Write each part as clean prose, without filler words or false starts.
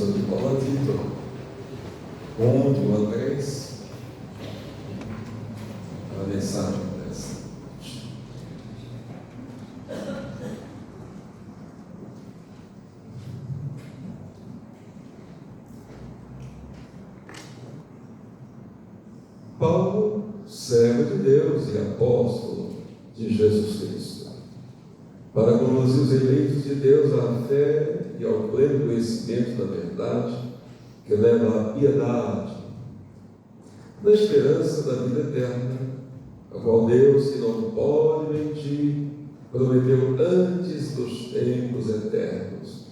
Epístola de Paulo a Tito, onde o Andrés, a mensagem dessa. Paulo, servo de Deus e apóstolo de Jesus Cristo, para conduzir os eleitos de Deus à fé e ao pleno conhecimento da verdade, que leva à piedade, na esperança da vida eterna, a qual Deus, que não pode mentir, prometeu antes dos tempos eternos,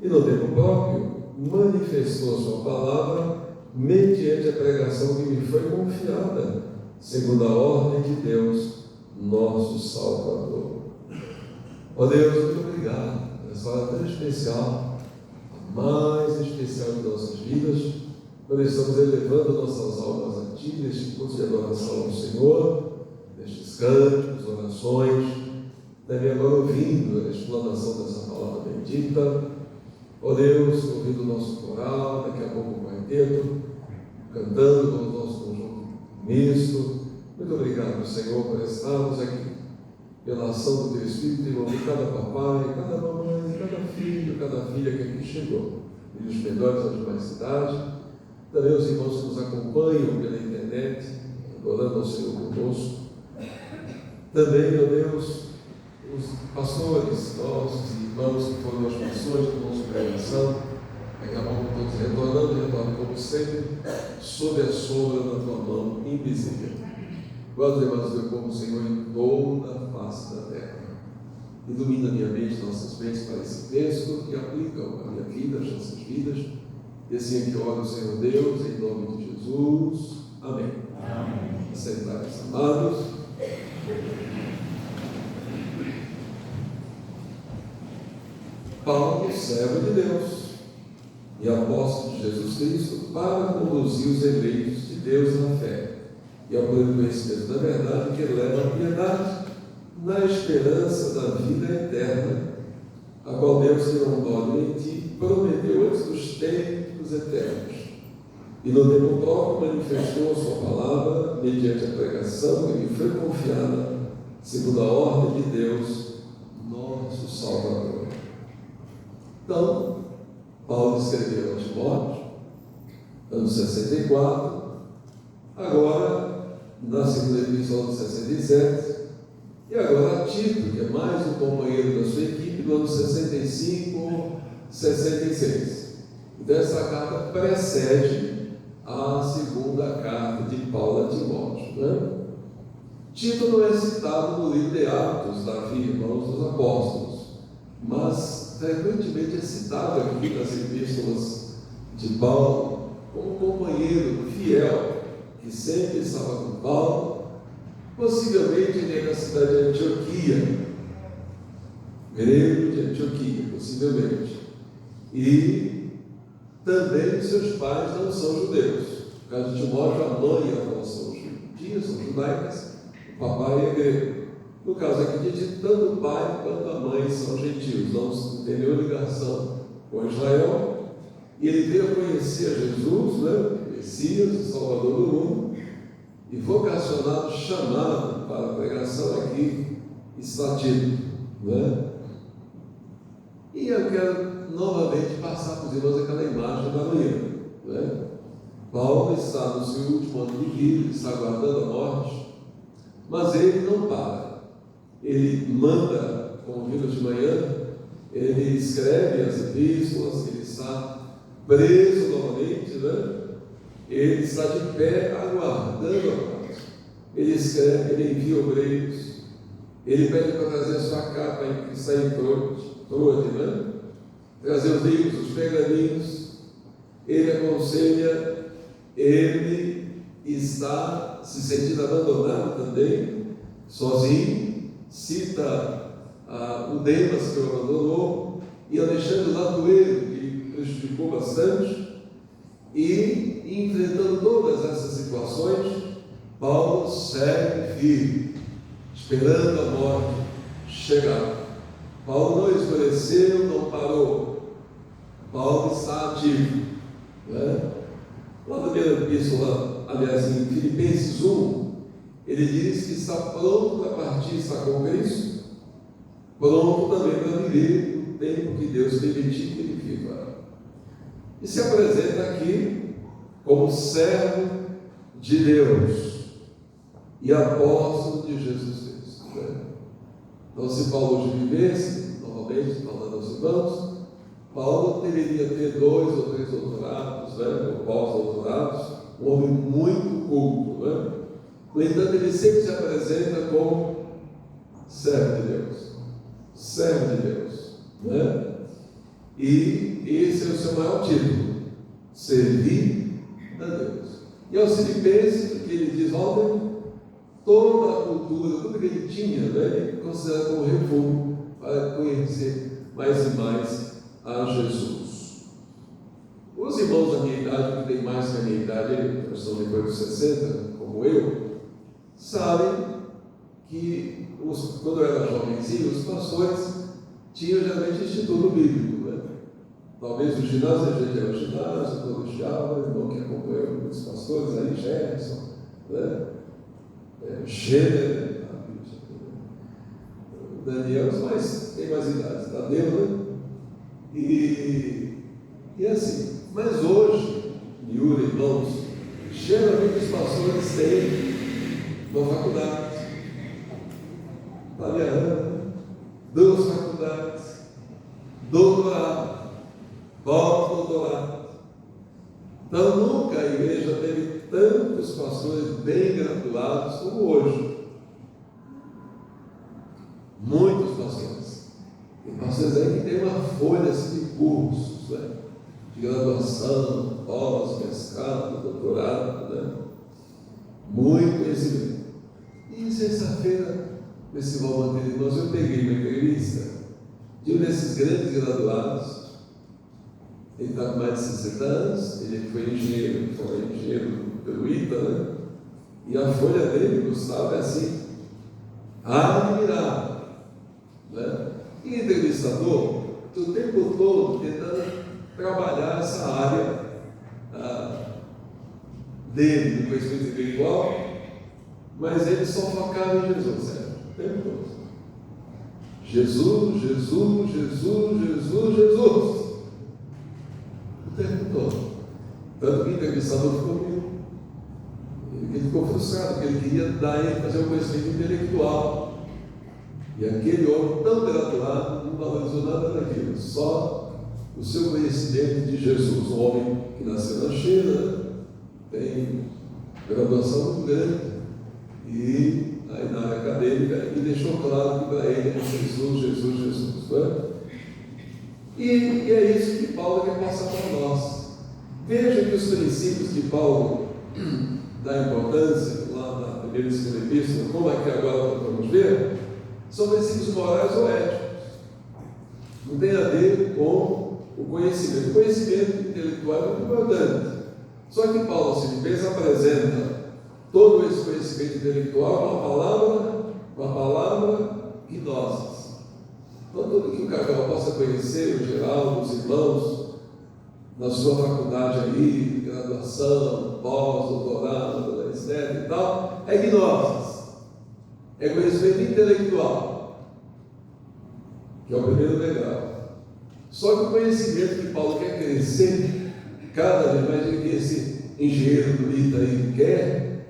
e no tempo próprio manifestou a sua palavra mediante a pregação que me foi confiada, segundo a ordem de Deus, nosso Salvador. Ó Deus, muito obrigado por essa hora tão especial, a mais especial de nossas vidas, quando estamos elevando nossas almas a Ti, neste curso de adoração ao Senhor, nestes cânticos, orações, também agora ouvindo a explanação dessa palavra bendita. Ó Deus, ouvindo o nosso coral, daqui a pouco o quarteto, cantando com o nosso conjunto misto. Muito obrigado, Senhor, por estarmos aqui, pela ação do Teu Espírito, envolvendo cada papai, cada mamãe, cada filho, cada filha que aqui chegou, e os menores da demais cidade, também os irmãos que nos acompanham pela internet, adorando ao Senhor conosco, também, ó Deus, os pastores, nossos irmãos que foram as pastores da nossa congregação, daqui a pouco todos retornando como sempre, sob a sombra da Tua mão invisível. Guarda o teu povo, Senhor, em toda a face da terra. Ilumina minha mente, nossas mentes para esse texto que aplicam a minha vida, as nossas vidas. E assim é que oro, Senhor Deus, em nome de Jesus. Amém. Amém. Sentai-vos, amados. Paulo, servo de Deus e apóstolo de Jesus Cristo, para conduzir os eleitos de Deus na fé e ao pleno conhecimento da verdade, que leva à piedade, na esperança da vida eterna, a qual Deus, que não pode mentir, prometeu antes dos tempos eternos, e no tempo próprio manifestou a sua palavra mediante a pregação que lhe foi confiada, segundo a ordem de Deus, nosso Salvador. Então, Paulo escreveu a Timóteo, ano 64, agora na segunda epístola de 67, e agora a Tito, que é mais um companheiro da sua equipe, no ano 65, 66. Então essa carta precede a segunda carta de Paulo a Timóteo, né? Tito não é citado no livro de Atos, Davi, Irmãos dos Apóstolos, mas frequentemente é citado aqui nas epístolas de Paulo como companheiro fiel, que sempre estava com Paulo. Possivelmente ele é da cidade de Antioquia, grego de Antioquia, possivelmente. E também seus pais não são judeus. No caso de Timóteo, a mãe e a avó são judias, são judaicas, o papai é grego. No caso aqui de Tito, tanto o pai quanto a mãe são gentios, não tem nenhuma ligação com Israel. E ele veio a conhecer a Jesus, né? Messias, o Salvador do mundo, e vocacionado, chamado para a pregação aqui, está Tito, né? E eu quero novamente passar para os irmãos aquela imagem da manhã, né? Paulo está no seu último ano de vida, está aguardando a morte, mas ele não para. Ele manda, como vimos de manhã, ele escreve as epístolas, ele está preso novamente, né? Ele está de pé aguardando a morte. Ele escreve, ele envia obreiros, ele pede para trazer a sua capa que está em Troade, né? Trazer os livros, os pergaminhos. Ele aconselha, ele está se sentindo abandonado também, sozinho. Cita o Demas, que o abandonou, e Alexandre Latueiro, que prejudicou bastante. E, enfrentando todas essas situações, Paulo segue firme, esperando a morte chegar. Paulo não esmoreceu, não parou. Paulo está ativo, né? Lá na primeira epístola, aliás, em Filipenses 1, ele diz que está pronto para partir, está com Cristo, pronto também para viver o tempo que Deus permitir que ele viva. E se apresenta aqui como servo de Deus e apóstolo de Jesus Cristo, né? Então, se Paulo hoje vivesse, normalmente, falando aos irmãos, Paulo deveria ter 2 ou 3 doutorados, né, ou pós-doutorados, um homem muito culto, né? No entanto, ele sempre se apresenta como servo de Deus, né? E esse é o seu maior título, servir a Deus. E aos Filipenses, o que ele diz, olha, toda a cultura, tudo que ele tinha, né, ele considera como refúgio para conhecer mais e mais a Jesus. Os irmãos da minha idade, que têm mais que a minha idade, estão depois dos 60, como eu, sabem que quando eu era jovenzinho, os pastores tinham geralmente instituto bíblico, né? Talvez o ginásio, a gente era o ginásio, colegial, o irmão que acompanhou os pastores, aí Gerson, né? Gênero, Daniel, mas tem mais idades, Tadeu, né? E assim, mas hoje, Miura, irmãos, geralmente os pastores têm uma faculdade, italiana, 2 faculdades, doutorado, pós-doutorado. Então nunca a igreja teve tantos pastores bem graduados como hoje. Muitos pastores. Tem pastores aí que tem uma folha assim, de cursos, né? De graduação, pós, mestrado, doutorado, né? Muito conhecimento. E sexta-feira, nesse momento, irmãos, eu peguei uma entrevista de um desses grandes graduados. Ele está com mais de 60 anos, ele foi engenheiro pelo ITA, né? E a folha dele, Gustavo, é assim, admirável, né? E entrevistador, o tempo todo tentando trabalhar essa área dele, do conhecimento espiritual, mas ele só focava em Jesus, certo? O tempo todo. Jesus, Jesus, Jesus, Jesus, Jesus. O tempo todo. Tanto que o entrevistador ficou comigo. Ele ficou frustrado, porque ele queria dar ele fazer um conhecimento intelectual. E aquele homem tão graduado não valorizou nada daquilo, só o seu conhecimento de Jesus. Um homem que nasceu na China, tem graduação muito grande, e aí na área acadêmica, e deixou claro que para ele é Jesus, Jesus, Jesus. Né? E é isso que Paulo quer passar para nós. Veja que os princípios que Paulo dá importância, lá na primeira e segunda epístola, como aqui agora vamos ver, são princípios morais ou éticos. Não tem a ver com o conhecimento. O conhecimento intelectual é muito importante. Só que Paulo aos Filipenses apresenta todo esse conhecimento intelectual com a palavra gnosis. Então, tudo que o Cacau possa conhecer, o Geraldo, os irmãos, na sua faculdade aí, graduação, pós, doutorado, etc. e tal, é gnosis. É conhecimento intelectual, que é o primeiro degrau. Só que o conhecimento que Paulo quer crescer, cada vez mais ele que esse engenheiro do ITA aí quer,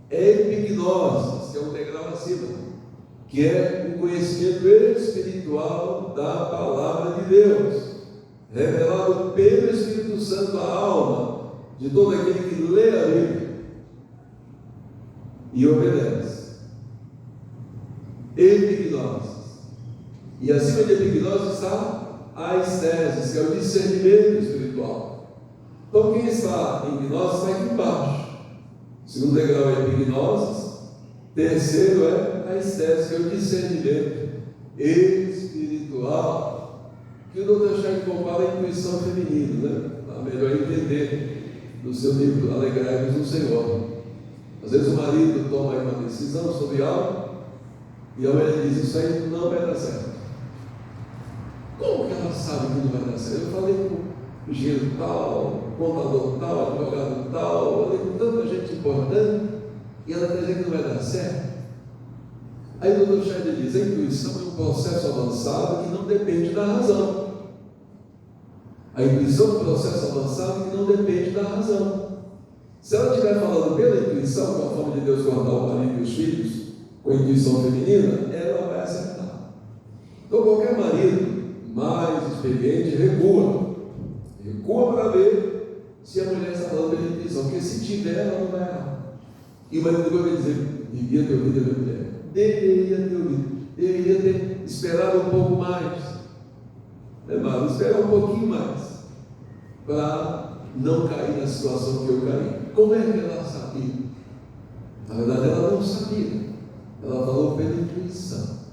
é epignosis, que é um degrau acima, que é o conhecimento espiritual da palavra de Deus, revelado pelo Espírito Santo à alma de todo aquele que lê a Bíblia e obedece. Epignosis. E acima de epignosis está a estesis, que é o discernimento espiritual. Então quem está em gnose está aqui embaixo. O segundo degrau é epignosis. Terceiro é a estesis, que é o discernimento espiritual, que o Dr. Schein compara a intuição feminina, né? Para melhor entender no seu livro Alegrai-vos no Senhor. Às vezes o marido toma uma decisão sobre algo e a mulher diz: isso aí não vai dar certo. Como que ela sabe que não vai dar certo? Eu falei engenheiro tal, contador tal, advogado tal, falei com tanta gente importante, e ela está dizendo que não vai dar certo. Aí o Dr. Schneider diz: a intuição é um processo avançado que não depende da razão. A intuição é um processo avançado que não depende da razão. Se ela estiver falando pela intuição, com a forma de Deus guardar o marido e os filhos, com a intuição feminina, ela vai acertar. Então qualquer marido mais experiente recua para ver se a mulher está falando pela intuição, porque se tiver, ela não vai errar. E o marido vai dizer: devia ter ouvido a minha mulher, deveria ter ouvido, deveria ter esperado um pouco mais, esperar um pouquinho mais, para não cair na situação que eu caí. Como é que ela sabia? Na verdade, ela não sabia, ela falou pela intuição.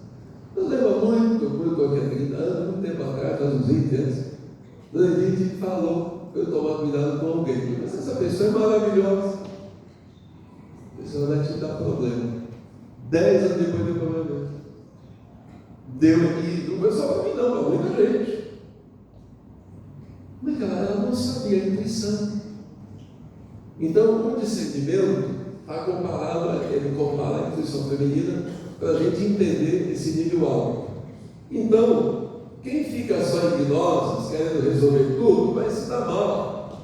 Eu lembro muito, aqui há 30 anos, muito tempo atrás, faz uns 20 anos, Dona Edith falou para eu tomar cuidado com alguém. Mas essa pessoa é maravilhosa, a pessoa vai te dar problema. 10 anos depois deu problema. Deu aqui, não foi só para mim, não, para muita gente. Mas ela não sabia a intuição. Então, o discernimento está comparado, ele compara a intuição feminina para a gente entender esse nível alto. Então, quem fica só em gnoses, querendo resolver tudo, vai se dar mal.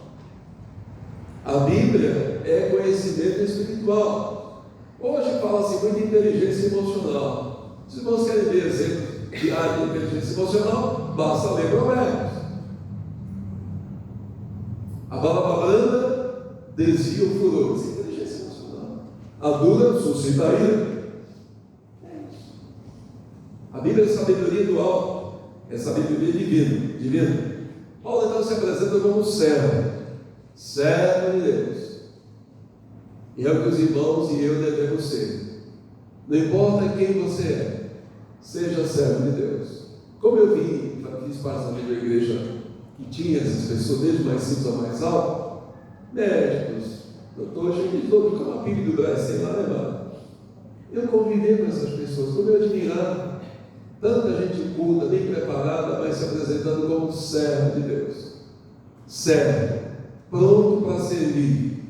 A Bíblia é conhecimento espiritual. Hoje fala-se muito de inteligência emocional. Se vocês querem ver exemplos de área de inteligência emocional, basta ler Provérbios. A palavra branda desvia o furor. Isso é inteligência emocional. A dura suscita a ira. A Bíblia é sabedoria do alto, é sabedoria divina. Paulo então se apresenta como servo de Deus. E é o que os irmãos e eu devemos ser. Não importa quem você é, seja servo de Deus. Como eu fiz parte da minha igreja que tinha essas pessoas, desde mais simples a mais alto, médicos, doutores, de todo, como a Bíblia do Brasil, lá levava. Eu convivi com essas pessoas, como eu admirava. Tanta gente culta, bem preparada, mas se apresentando como servo de Deus. Servo, pronto para servir.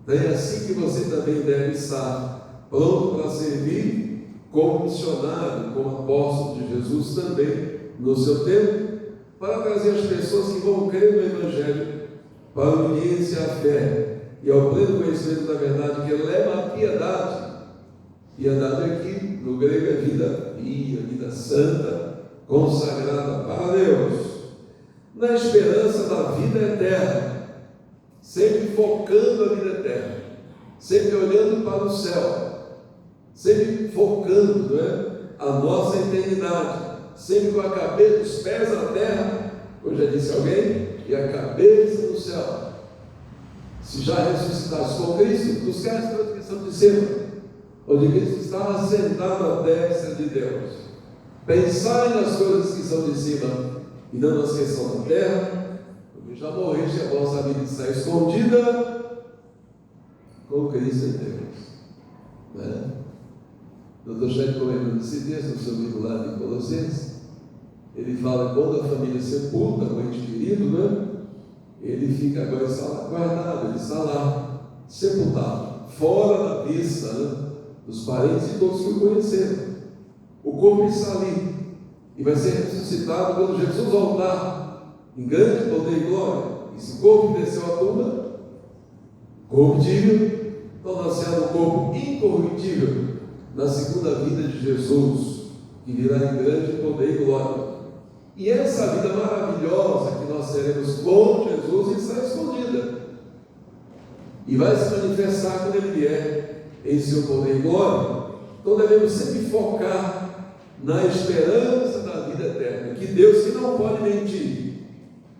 É assim que você também deve estar, pronto para servir como missionário, como apóstolo de Jesus também, no seu tempo, para trazer as pessoas que vão crer no Evangelho, para a obediência à fé e ao pleno conhecimento da verdade, que leva à piedade. Piedade aqui, no grego, é vida pia, vida santa, consagrada para Deus, na esperança da vida eterna, sempre focando a vida eterna, sempre olhando para o céu, sempre focando, a nossa eternidade, sempre com a cabeça, os pés na terra, como já disse alguém, e a cabeça no céu. Se já ressuscitaste com Cristo, buscar a transmissão de cima, onde Cristo está assentado à destra de Deus. Pensai nas coisas que são de cima e não nas que são da terra, porque já morreste, a vossa vida está escondida com Cristo em Deus. Dr. Schneider, comentando esse texto no seu livro lá de Colossenses, ele fala que quando a família sepulta o ente querido, ele fica agora guardado, ele está lá, sepultado, fora da vista, dos parentes e todos que o conheceram. O corpo está ali e vai ser ressuscitado quando Jesus voltar em grande poder e glória. Esse corpo desceu à tumba corruptível, torna-se um corpo incorruptível na segunda vida de Jesus, que virá em grande poder e glória. E essa vida maravilhosa que nós teremos com Jesus está escondida e vai se manifestar quando Ele vier em seu poder e glória. Então devemos sempre focar na esperança da vida eterna, que Deus, que não pode mentir,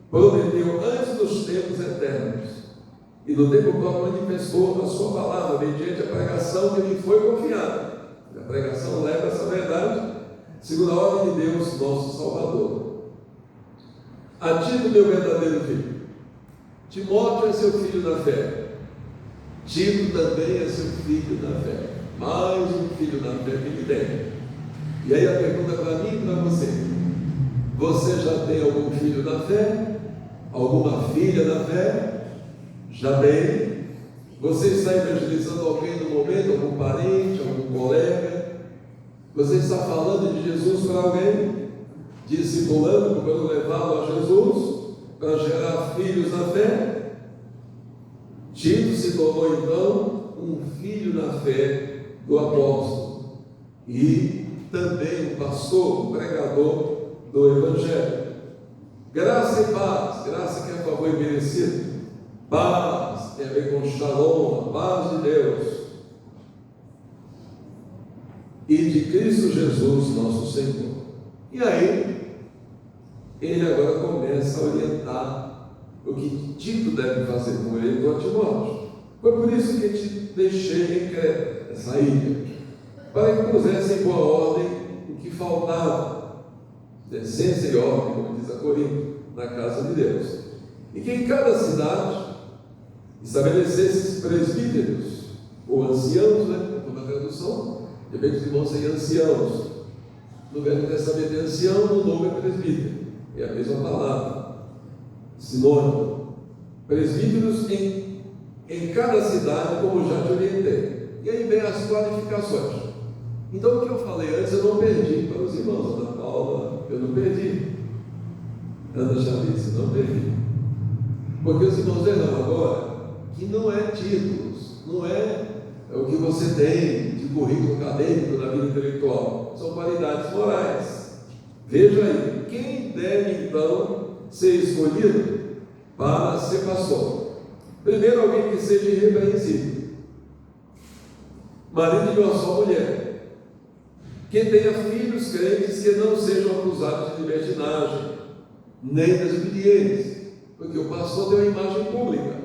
prometeu antes dos tempos eternos, e no tempo próprio manifestou a sua palavra, mediante a pregação que lhe foi confiada. A pregação leva essa verdade, segundo a ordem de Deus, nosso Salvador. A Tito, meu verdadeiro filho, Timóteo é seu filho na fé, Tito também é seu filho na fé, mais um filho na fé que ele tem. E aí a pergunta para mim e para você: você já tem algum filho na fé? Alguma filha na fé? Já bem. Você está evangelizando alguém no momento, algum parente, algum colega? Você está falando de Jesus para alguém? Discipulando, procurando levá-lo a Jesus, para gerar filhos na fé? Tito se tornou então um filho na fé do apóstolo e também um pastor, um pregador do Evangelho. Graça e paz, graça que é favor imerecido, paz tem a ver com shalom, a paz de Deus e de Cristo Jesus, nosso Senhor. E aí, ele agora começa a orientar o que Tito deve fazer com ele do Timóteo. Foi por isso que te deixei em Creta, essa ilha, para que pusesse em boa ordem o que faltava, decência e ordem, como diz a Corinto, na casa de Deus, e que em cada cidade estabelecesse presbíteros, ou anciãos, como na tradução, de repente os irmãos serem anciãos. No Velho Testamento é ancião, no Novo é presbítero, é a mesma palavra, sinônimo. Presbíteros em cada cidade, como já te orientei. E aí vem as qualificações. Então, o que eu falei antes, eu não perdi para os irmãos. Ana Paula, eu não perdi. Ana já disse, não perdi. Porque os irmãos verão agora que não é títulos, não é o que você tem de currículo acadêmico na vida intelectual, são qualidades morais. Veja aí, quem deve então ser escolhido para ser pastor? Primeiro, alguém que seja irrepreensível, marido de uma só mulher, que tenha filhos crentes que não sejam acusados de libertinagem, nem desobedientes, porque o pastor tem uma imagem pública,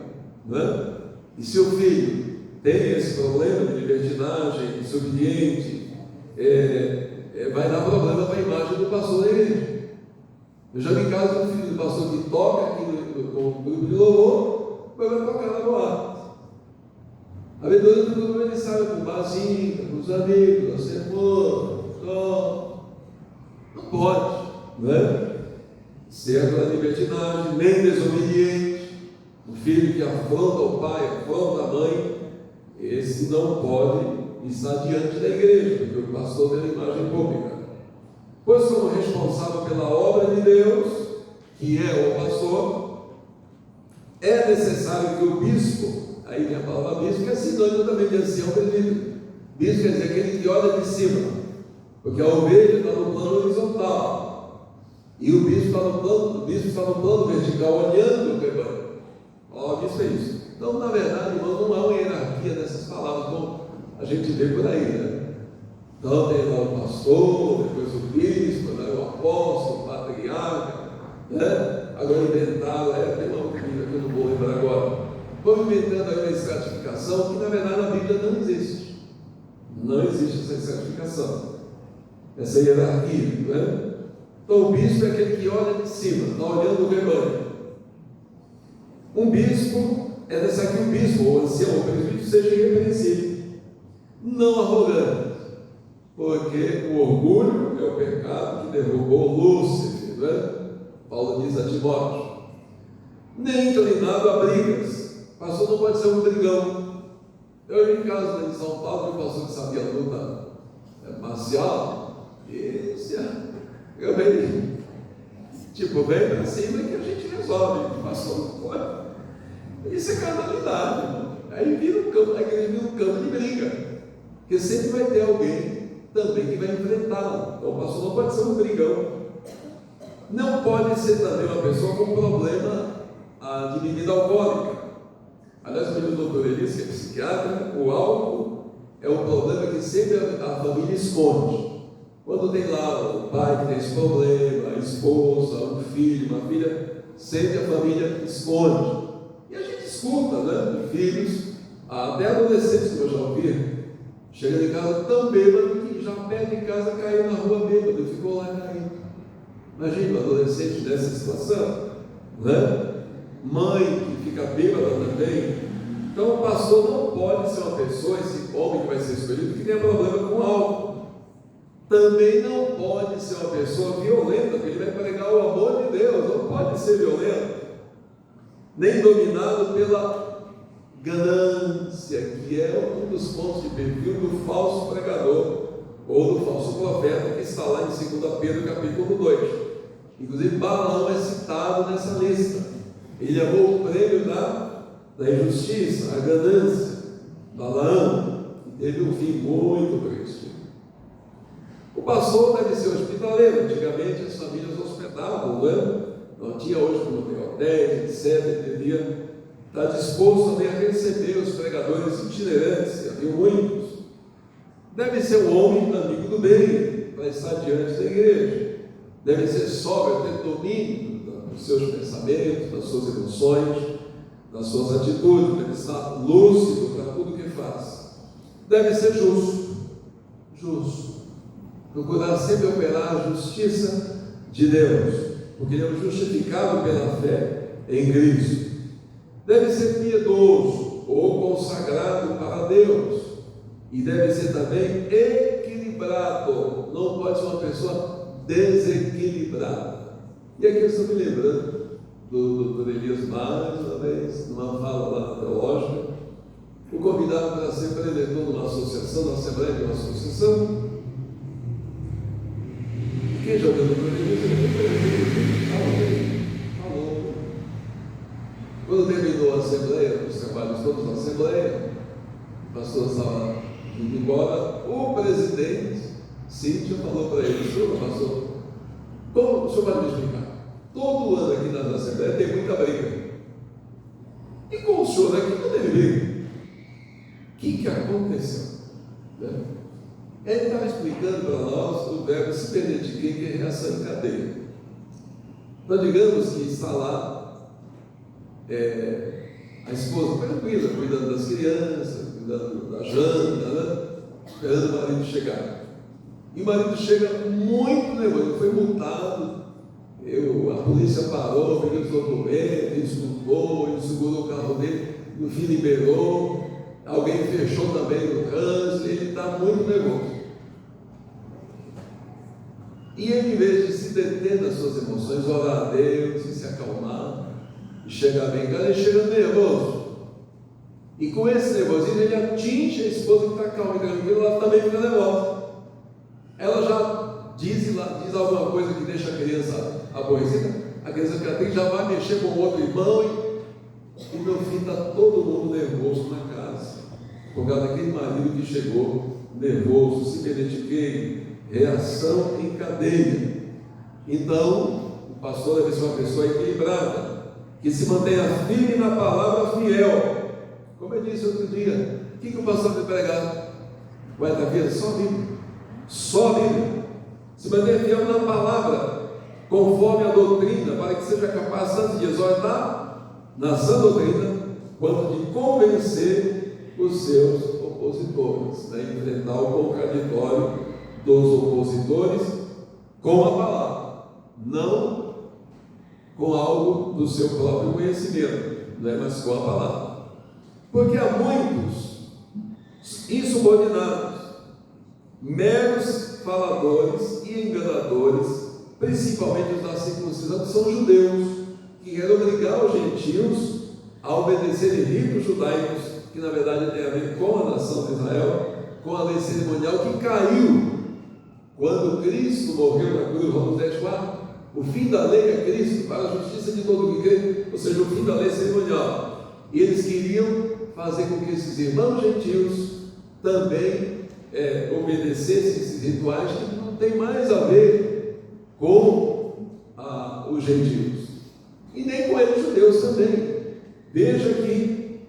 né? E se o filho tem esse problema de libertinagem, desobediente, vai dar problema para a imagem do pastor da igreja. Eu já vi casos do filho do pastor que toca aqui no grupo de louvor, vai tocar na boate. A verdade do grupo ele sai para o barzinho, com os amigos, a sermão, não pode, né? Ser aquela libertinagem, nem desobediente, o filho que afronta o pai, afronta a mãe, esse não pode estar diante da igreja, porque o pastor tem a imagem pública. Pois, como responsável pela obra de Deus, que é o pastor, é necessário que o bispo, aí vem a palavra bispo, que é sinônimo também de ancião presbítero. Bispo quer dizer aquele que olha de cima, porque a ovelha está no plano horizontal, e o bispo está no plano vertical, olhando o rebanho. Ó, o bispo é isso. Então, na verdade, irmãos, não há uma hierarquia dessas palavras, como a gente vê por aí, né? Então, tem lá o pastor, depois o bispo, né? O apóstolo, o patriarca, né? Agora inventaram, tem uma coisa que eu não vou lembrar agora. Vão inventando aí uma estratificação que, na verdade, na Bíblia não existe. Não existe essa estratificação, essa hierarquia, né? Então, o bispo é aquele que olha de cima, está olhando o rebanho. Um bispo é dessa aqui, o bispo, ou ancião, o presbítero, seja irrepreensível, não arrogante, porque o orgulho é o pecado que derrubou Lúcifer, né? Paulo diz a Timóteo. Nem inclinado a brigas. O pastor não pode ser um brigão. Eu vi em casa de São Paulo, um pastor que sabia luta marcial, e eu venho, vem para cima que a gente resolve. O pastor não pode. Isso é carnalidade. Aí vira um campo, a igreja vira um campo de briga, porque sempre vai ter alguém também que vai enfrentá-lo. Então o pastor não pode ser um brigão. Não pode ser também uma pessoa com problema de bebida alcoólica. Aliás, o doutor Elias, que é psiquiatra, o álcool é um problema que sempre a família esconde. Quando tem lá o pai que tem esse problema, a esposa, um filho, uma filha, sempre a família esconde. E a gente escuta, né, de filhos, até adolescentes, que eu já ouvi, chegando em casa tão bêbado que já perto de casa caiu na rua bêbado e ficou lá caindo. Imagina um adolescente nessa situação, né? Mãe que fica bêbada também. Então o pastor não pode ser uma pessoa, esse homem que vai ser escolhido, que tenha problema com álcool. Também não pode ser uma pessoa violenta, porque ele vai pregar o amor de Deus, não pode ser violento. nem dominado pela ganância, que é um dos pontos de perfil do falso pregador ou do falso profeta, que está lá em 2 Pedro capítulo 2. Inclusive Balaão é citado nessa lista. Ele levou o prêmio da injustiça, a ganância. Balaão teve um fim muito triste. O pastor deve ser hospitaleiro. Antigamente as famílias hospedavam, não tinha hoje como ter hotéis, etc. Ele devia estar disposto também a receber os pregadores itinerantes, havia muitos. Deve ser um homem amigo do bem, para estar diante da igreja. Deve ser sóbrio, ter domínio dos seus pensamentos, das suas emoções, das suas atitudes. Deve estar lúcido para tudo que faz. Deve ser justo. Procurar sempre operar a justiça de Deus, porque ele é o justificado pela fé em Cristo. Deve ser piedoso ou consagrado para Deus, e deve ser também equilibrado. Não pode ser uma pessoa desequilibrada. E aqui eu estou me lembrando do Elias mais uma vez, numa fala lá na teológica, o convidado para ser preletor de uma associação, na Assembleia de uma associação. Quem já deu para ele? Falou. Quando terminou a Assembleia, os trabalhos todos na Assembleia, o pastor estava indo embora, o presidente, Cíntia, falou para ele: senhor pastor, como o senhor vai me explicar? Todo ano aqui na Assembleia tem muita briga. E com o senhor aqui não teve briga. O que aconteceu? Ele estava explicando para nós o verbo se perder de quem, que é reação em cadeia. Então, digamos que está lá a esposa tranquila, cuidando das crianças, cuidando da janta, esperando o marido chegar. E o marido chega muito nervoso, ele foi multado, a polícia parou, pegou os documentos, ele escutou, ele segurou o carro dele, no fim liberou, alguém fechou também no trânsito, ele está muito nervoso. E ele, em vez de se deter nas suas emoções, orar a Deus e se acalmar, e chegar bem em casa, ele chega nervoso. E com esse nervosismo, ele atinge a esposa que está calma e tranquila, ela também fica nervosa. Ela já diz alguma coisa que deixa a criança aborrecida, a criança fica triste, já vai mexer com o outro irmão, e no fim está todo mundo nervoso na casa, por causa daquele marido que chegou nervoso, se identifiquei. Reação em cadeia. Então, o pastor deve ser uma pessoa equilibrada, que se mantenha firme na palavra fiel. Como eu disse outro dia, o que o pastor vai pregar? Vai estar vendo? Só Bíblia. Se mantenha fiel na palavra, conforme a doutrina, para que seja capaz tanto de exortar na sã doutrina, quanto de convencer os seus opositores, enfrentar o contraditório dos opositores com a palavra, não com algo do seu próprio conhecimento, mas com a palavra. Porque há muitos insubordinados, meros faladores e enganadores, principalmente os da circuncisão, que são judeus, que querem obrigar os gentios a obedecerem ritos judaicos, que na verdade tem a ver com a nação de Israel, com a lei cerimonial que caiu quando Cristo morreu na cruz. Romanos 10:4, o fim da lei é Cristo, para a justiça de todo o que crê, ou seja, o fim da lei cerimonial. E eles queriam fazer com que esses irmãos gentios também obedecessem esses rituais que não tem mais a ver com os gentios, e nem com eles judeus também. Veja que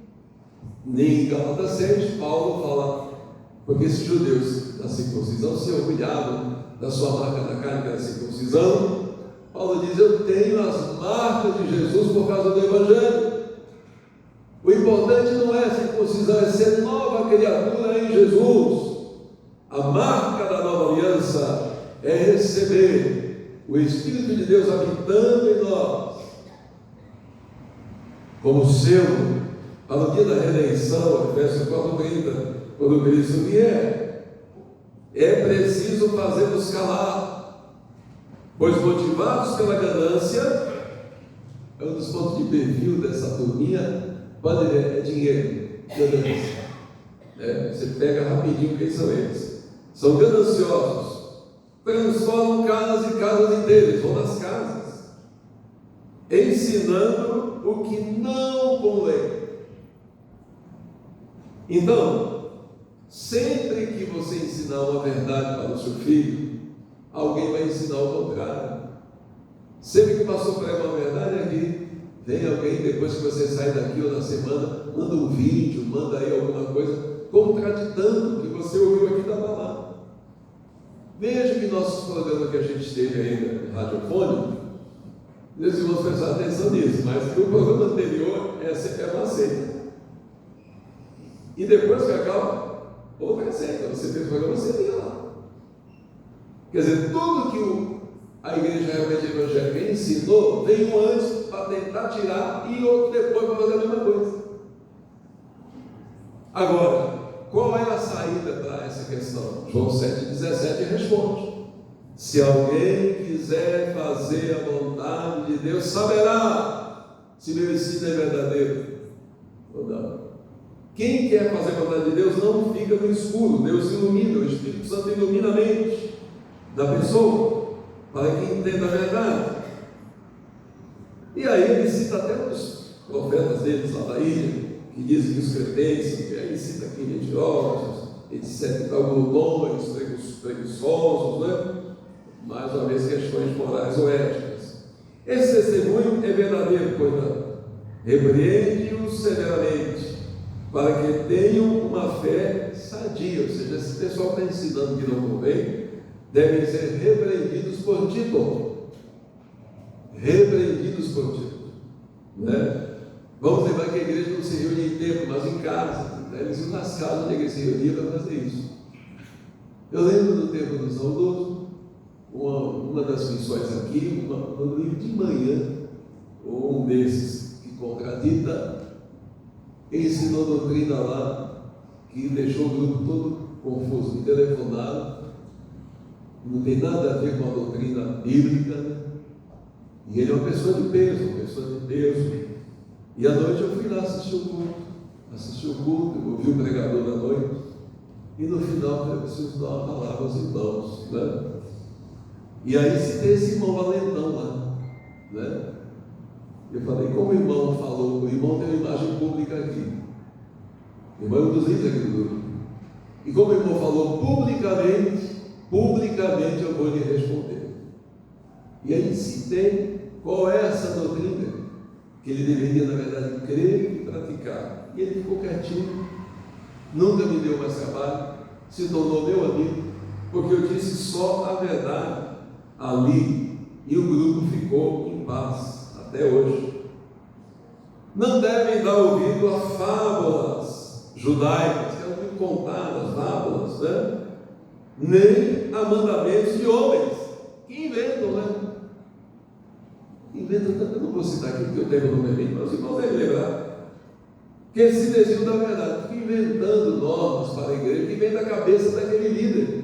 nem em Gálatas 7, Paulo fala, porque esses judeus da circuncisão se orgulhavam da sua marca da carne, que era a circuncisão. Paulo diz: eu tenho as marcas de Jesus por causa do Evangelho. O importante não é a circuncisão, é ser nova criatura em Jesus. A marca da nova aliança é receber o Espírito de Deus habitando em nós, como selo para o dia da redenção. Efésios 4:30, quando Cristo vier, é preciso fazê-los calar, pois motivados pela ganância é um dos pontos de perfil dessa turminha, pode ver, é dinheiro, ganância. Você pega rapidinho quem são eles. São gananciosos, transformam casas e casas inteiras, vão nas casas, ensinando o que não convém. Então, sempre que você ensinar uma verdade para o seu filho, alguém vai ensinar o contrário. Sempre que passou por aí uma verdade aqui, vem alguém, depois que você sai daqui ou na semana, manda um vídeo, manda aí alguma coisa, contraditando o que você ouviu aqui da palavra. Veja que nossos programas que a gente teve ainda, radiofônico, meus irmãos prestaram atenção nisso, mas o programa anterior é uma seita. E depois que acaba, outra seita, você fez o programa, você ia lá. Quer dizer, tudo que a igreja realmente evangélica ensinou, veio um antes para tentar tirar e outro depois para fazer a mesma coisa. Agora, qual é a saída para essa questão? João 7,17 responde: se alguém quiser fazer a vontade de Deus, saberá se meu ensino é verdadeiro ou não. Quem quer fazer a vontade de Deus não fica no escuro. Deus ilumina, o Espírito Santo ilumina a mente da pessoa, para que entenda a verdade. E aí ele cita até os profetas deles lá da ilha, que dizem que os cretentes, e aí cita aqui mentirosos, etc, glutões, preguiçosos, né? Mais uma vez questões morais ou éticas. Esse testemunho é verdadeiro, portanto, repreende-os severamente, para que tenham uma fé sadia. Ou seja, esse pessoal está ensinando que não convém, devem ser repreendidos por título. Repreendidos por título, né? Vamos lembrar que a igreja não se reúne em templo, mas em casa, né? Eles iam nas casas onde a igreja se reunia para fazer isso. Eu lembro do tempo do saudoso, uma das missões aqui, no livro de manhã, um desses que contradita, ensinou doutrina lá, que deixou o grupo todo confuso. Me telefonaram, não tem nada a ver com a doutrina bíblica, né? E ele é uma pessoa de peso, E à noite eu fui lá assistir o culto, ouvi o pregador da noite, e no final eu preciso dar uma palavra aos irmãos, né? E aí se tem esse irmão valentão lá, né? Eu falei, como o irmão falou, o irmão tem uma imagem pública aqui, o irmão é um dos líderes aqui do grupo, e como o irmão falou publicamente eu vou lhe responder. E aí citei qual é essa doutrina que ele deveria, na verdade, crer e praticar. E ele ficou quietinho, nunca me deu mais trabalho, se tornou meu amigo, porque eu disse só a verdade ali, e o grupo ficou em paz até hoje. Não devem dar ouvido a fábulas judaicas, que eram muito contadas, fábulas, né? Nem a mandamentos de homens, que inventam, né? Inventam tanto, eu não vou citar aqui porque eu tenho no meu amigo, mas os irmãos devem lembrar, que se desviam da verdade, fica inventando normas para a igreja, que vem da cabeça daquele líder.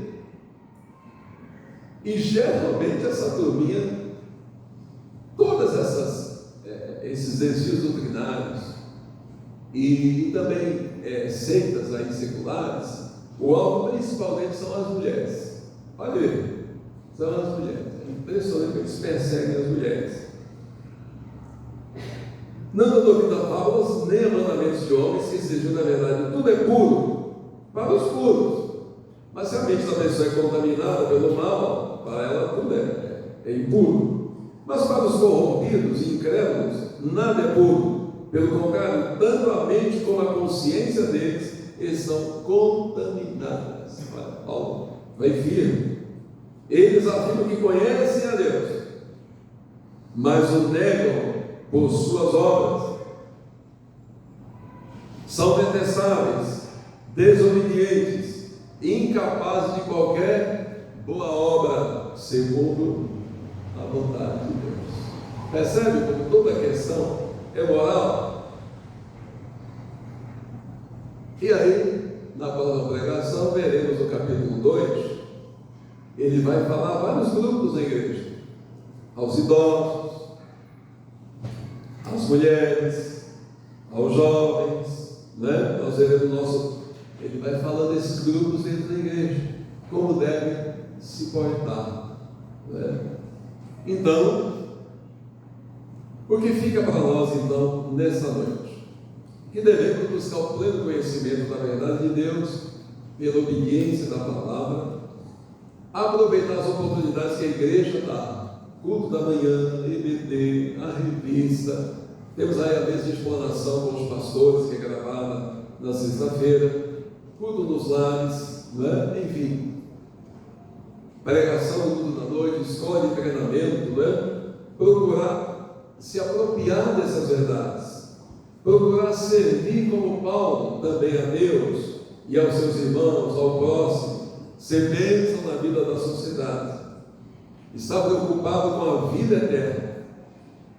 E geralmente essa turminha, todas esses desvios doutrinários e também seitas aí seculares, o alvo principalmente são as mulheres. Olha aí, são as mulheres. É impressionante que eles perseguem as mulheres. Não dando ouvido a fábulas, nem a mandamentos de homens, que sejam na verdade, tudo é puro, para os puros. Mas se a mente da pessoa é contaminada pelo mal, para ela tudo é impuro. Mas para os corrompidos e incrédulos, nada é puro. Pelo contrário, tanto a mente como a consciência deles estão contaminadas. Paulo vai firme. Eles afirmam que conhecem a Deus, mas o negam por suas obras. São detestáveis, desobedientes, incapazes de qualquer boa obra, segundo a vontade de Deus. Percebe como toda a questão é moral? E aí, na próxima pregação, veremos no capítulo 2, ele vai falar a vários grupos da igreja, aos idosos, às mulheres, aos jovens, né? Nós veremos ele vai falando desses grupos dentro da igreja, como devem se portar, né? Então, o que fica para nós então nessa noite? Que devemos buscar o pleno conhecimento da verdade de Deus, pela obediência da palavra, aproveitar as oportunidades que a igreja dá, culto da manhã, EBD, a revista, temos aí a mesa de explanação com os pastores, que é gravada na sexta-feira, culto nos lares, né? Enfim, pregação no culto da noite, escola de treinamento, né? Procurar se apropriar dessas verdades, procurar servir como Paulo também a Deus e aos seus irmãos, ao próximo, ser bênção na vida da sociedade, estar preocupado com a vida eterna.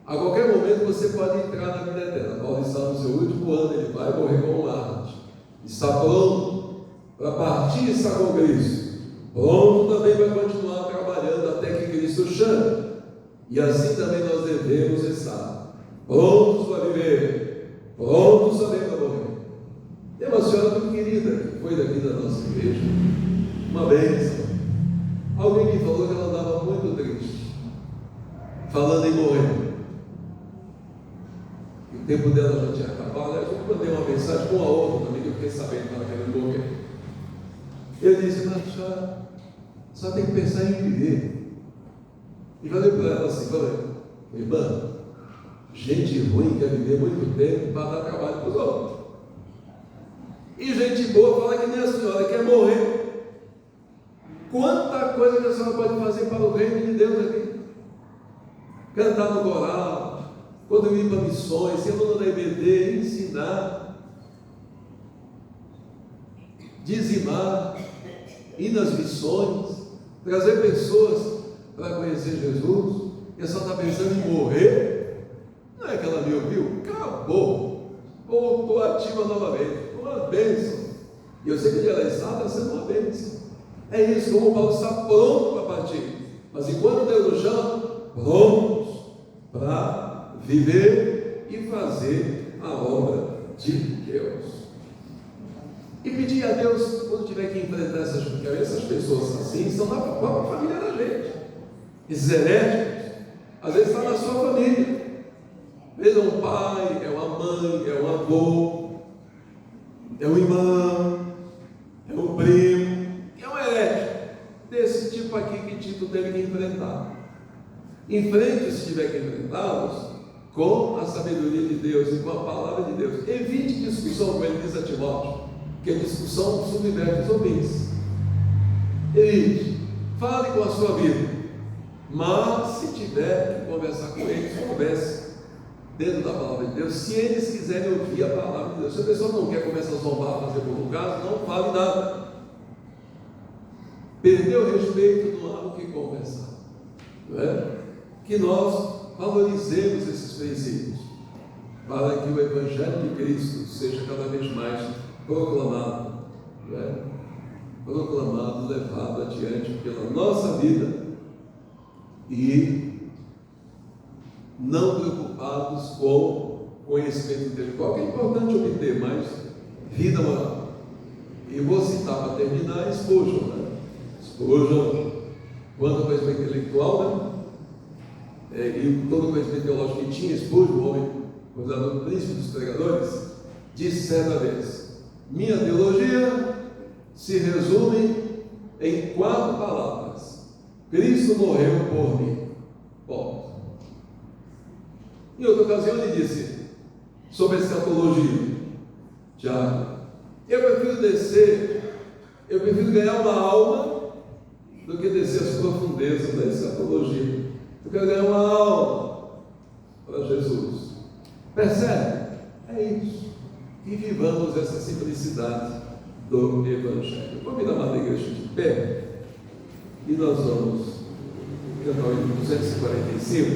A qualquer momento você pode entrar na vida eterna. Paulo está no seu último ano, ele vai morrer como Marte, está pronto para partir e estar com Cristo, pronto também vai continuar trabalhando até que Cristo chame, e assim também nós devemos estar prontos para viver, prontos também para morrer. Tem uma senhora muito querida que foi daqui da nossa igreja, uma bênção. Alguém me falou que ela andava muito triste, falando em morrer. O tempo dela já tinha acabado. Eu mandei uma mensagem com a outra também, que eu fiquei sabendo que ela querendo morrer. Eu disse: mas a senhora tem que pensar em viver. E falei para ela assim: irmã, gente ruim quer viver muito tempo para dar trabalho para os outros. E gente boa fala que nem a senhora quer morrer. Quanta coisa que a senhora pode fazer para o reino de Deus aqui. Cantar no coral, quando ir para missões, ser aluna da EBD, ensinar, dizimar, ir nas missões, trazer pessoas para conhecer Jesus. E a senhora está pensando em morrer? Não é que ela me ouviu? Acabou, voltou ativa novamente. Uma bênção. E eu sei que ela está sendo uma bênção. É isso, como Paulo está pronto para partir, mas enquanto Deus nos chama, prontos para viver e fazer a obra de Deus. E pedir a Deus, quando tiver que enfrentar essas pessoas assim, são da própria família da gente. Esses heréticos, às vezes está na sua família. Às vezes é um pai, é uma mãe, é um avô, é um irmão, é um primo, é um herético. Desse tipo aqui que Tito teve que enfrentar. Enfrente, se tiver que enfrentá-los, com a sabedoria de Deus e com a palavra de Deus. Evite discussão, como ele diz a Timóteo, que a discussão subverte os ouvintes. Evite. Fale com a sua vida. Mas, se tiver que conversar com eles, converse dentro da palavra de Deus, se eles quiserem ouvir a palavra de Deus. Se a pessoa não quer começar a zombar, fazer por um caso, não fale nada. Perdeu o respeito, não há o que conversar. Não é? Que nós valorizemos esses princípios, para que o Evangelho de Cristo seja cada vez mais proclamado, não é? Proclamado, levado adiante pela nossa vida, e não preocupados com o conhecimento intelectual, que é importante obter, mas vida moral. E vou citar para terminar Spurgeon, né? Spurgeon, quanto ao conhecimento intelectual, né? E todo o conhecimento teológico que tinha, Spurgeon, o homem considerado o príncipe dos pregadores, disse certa vez: minha teologia se resume em 4 palavras: Cristo morreu por mim. Bom, em outra ocasião ele disse sobre a escatologia: Tiago, eu prefiro ganhar uma alma do que descer as profundezas da escatologia. Eu quero ganhar uma alma para Jesus. Percebe? É isso. E vivamos essa simplicidade do Evangelho. Convido a amada igreja de pé, e nós vamos cantar o hino 245.